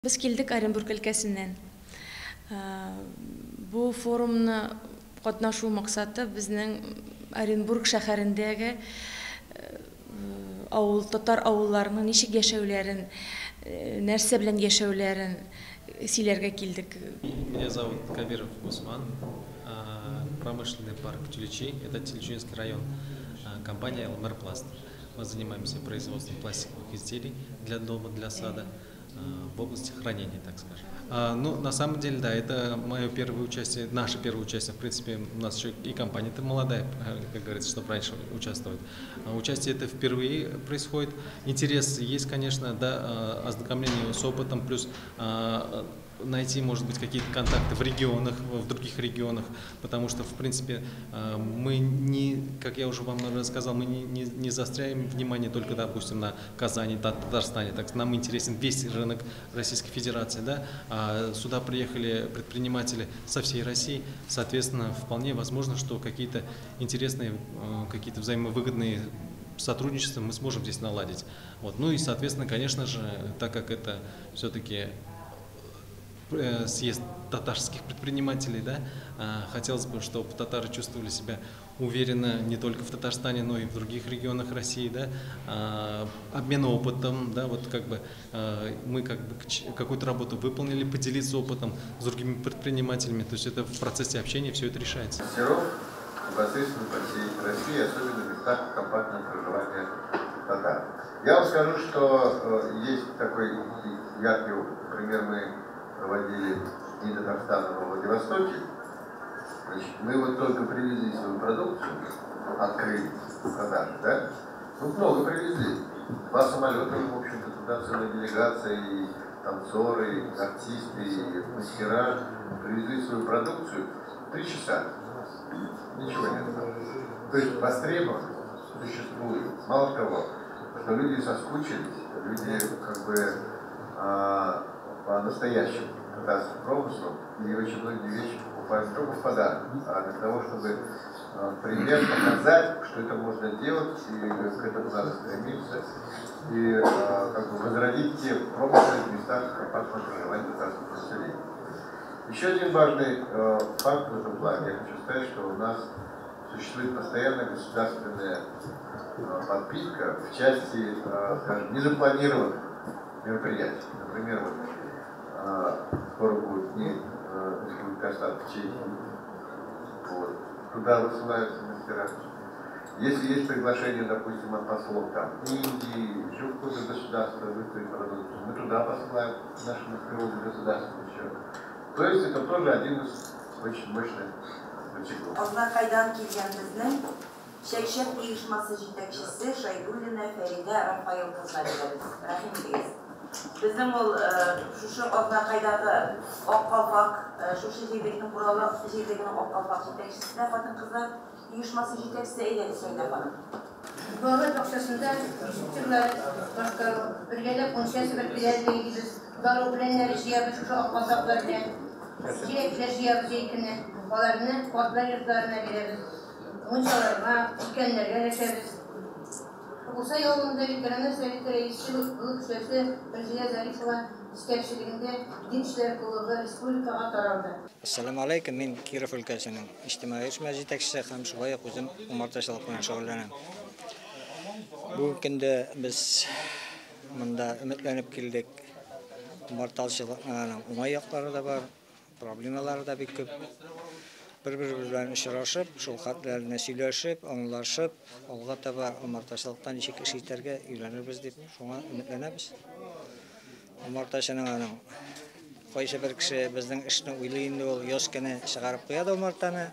Biz келдик Оренбург өлкәсеннән. Бу форумны катнашу максаты безнең Оренбург шәһәрендәге татар авылларының ничек яшәүләрен, нәрсә белән яшәүләрен сөйләргә килдек. Меня зовут Кабиров Усман, промышленный парк Тюльчи, это Тюльчинский район, компания Элмерпласт. Мы занимаемся производством пластиковых изделий для дома, для сада, в области хранения, так скажем. Ну, на самом деле, да, это мое первое участие, наше первое участие. В принципе, у нас еще и компания-то молодая, как говорится, чтобы раньше участвовать. Участие это впервые происходит. Интерес есть, конечно, да, ознакомление с опытом, плюс найти, может быть, какие-то контакты в регионах, в других регионах, потому что, в принципе, мы не, как я уже вам рассказал, мы не заостряем внимание только, допустим, на Казани, Татарстане, так нам интересен весь рынок Российской Федерации, да, а сюда приехали предприниматели со всей России, соответственно, вполне возможно, что какие-то интересные, какие-то взаимовыгодные сотрудничества мы сможем здесь наладить. Вот. Ну и, соответственно, конечно же, так как это все-таки съезд татарских предпринимателей, да, хотелось бы, чтобы татары чувствовали себя уверенно не только в Татарстане, но и в других регионах России, да, обмен опытом, да, вот как бы мы как бы какую-то работу выполнили, поделиться опытом с другими предпринимателями, то есть это в процессе общения все это решается. Непосредственно по всей России, особенно в местах компактного проживания татар. Я вам скажу, что есть такой яркий опыт. Например, мы проводили не Татарстана, но в Владивостоке. Значит, мы вот только привезли свою продукцию, открыли продажи, да? Ну, много привезли. 2 самолета, в общем-то, туда целая делегация, и танцоры, и артисты, и мастера привезли свою продукцию 3 часа. Ничего нет. То есть востребованность существует. Мало того, что люди соскучились, люди как бы по-настоящему татарским промыслом, и очень многие вещи покупают только в подарок, а для того, чтобы пример показать, что это можно делать, и к этому надо стремиться, и как бы возродить те промыслы в местах компактного проживания татарского населения. Еще один важный факт в этом плане, я хочу сказать, что у нас существует постоянная государственная подпитка в части, скажем, незапланированных мероприятий. Например, вот, скоро будет дни Республики Астана в Чехии. Вот. Туда высылаются мастера. Если есть приглашение, допустим, от послов там, Индии, еще какое-то государство выставить продукцию, мы туда посылаем наших мастеров государства еще. То есть это тоже один из очень мощных рычагов. Означайдан келгенбезнең Шәкшәк оешмасы җитәкчесе Шайдуллина Фәридә Рафаил кызлары. Рәхим безнең ул шушы Означайдагы ак калфак, шушы җирдәге куралы җирдәге ак калфак җитәкчесе хатын-кызлар оешмасы җитәкчесе әйдәгез Сәйдә ханым. Бала бакчасында ишекләр башка бергәләп кончасы бер биләләйбез. Дару белән җыябыз шушы ак калфаклар белән. Җиләкләр җыябыз җилкенә. Аларны катлар йортларына бирәбез. Мунчаларга, икәннәргә яшәбез. Буса ялында ветераннар советы рәисе булып Фәрзия Зарипова җитәкчелегендә Динчеләр клубы республикага таралды. Ассаламу алейкум, мин Киров өлкәсенең иҗтимагый оешма җитәкчесе һәм шулай ук үзем умартачылык белән шөгыльләнәм. Бу көндә без монда өметләнеп килдек. Умартачылыкның уңай яклары да бар, проблемалары да бик күп. Бер-бер белән очрашып, шул хәтләрне сөйләшеп, аңлашып, алга таба умартачылыктан ничек эш итәргә өйрәнербез дип шуңа өметләнәбез. Умартачының аның кайсы бер кеше безнең эшне уйлый инде ул яз көне чыгарып куя да умартаны.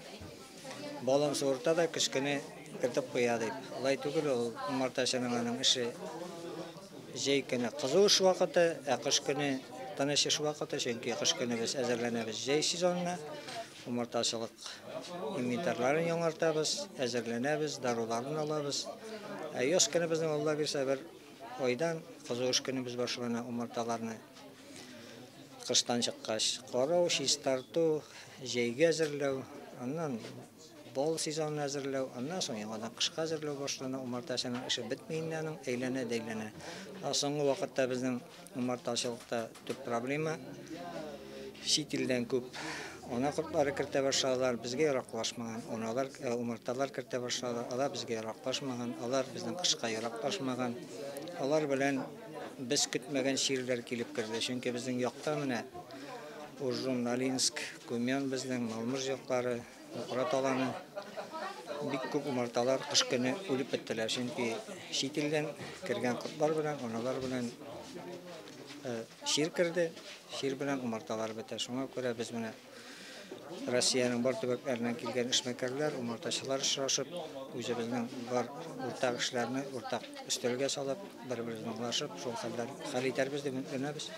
Балын суырта да кышкыны кертеп куя дип. Алай түгел ул умартачының аның эше җәй көне кызу эш вакыты, кыш көне тыныч эш вакыты, чөнки кыш көне без әзерләнәбез җәй сезонына. Умартачылык инвентарьларын яңартабыз, әзерләнәбез, даруларын алабыз. Яз көне безнең Алла бирсә бер айдан кызу эш көне без башлана умарталарны. Кыштан чыккач, карау, чистарту, җәйгә әзерләү, аннан бал сезонын әзерләү, аннан соң яңадан кышка әзерләү башлана. Умартачының эше бетмәеннән әйләнә-дәйләнә. Соңгы вакытта безнең умартачылыкта төп проблема чит илдән күп ана кортлары кертә башладылар, безгә яраклашмаган. Аналар, умарталар кертә башладылар, алар безгә яраклашмаган, алар безнең кышка яраклашмаган. Алар белән без көтмәгән ширләр килеп керде. Чөнки безнең якта менә Ужун, Налинск, Кумян безнең Малмыж яклары, Украт аланы бик күп умарталар кыш көне үлеп беттеләр. Чөнки чит илдән кергән кортлар белән, аналар белән шир керде. Шир белән умарталар бетә. Шуңа күрә без менә Россиянең бар төбәкләреннән килгән эшмәкәрләр, умартачылар очрашып, үзебезнең бар уртак эшләрне уртак өстәлгә салып, бер-беребезне аңлашып, шул хәл итәрбез дип өметләнәбез.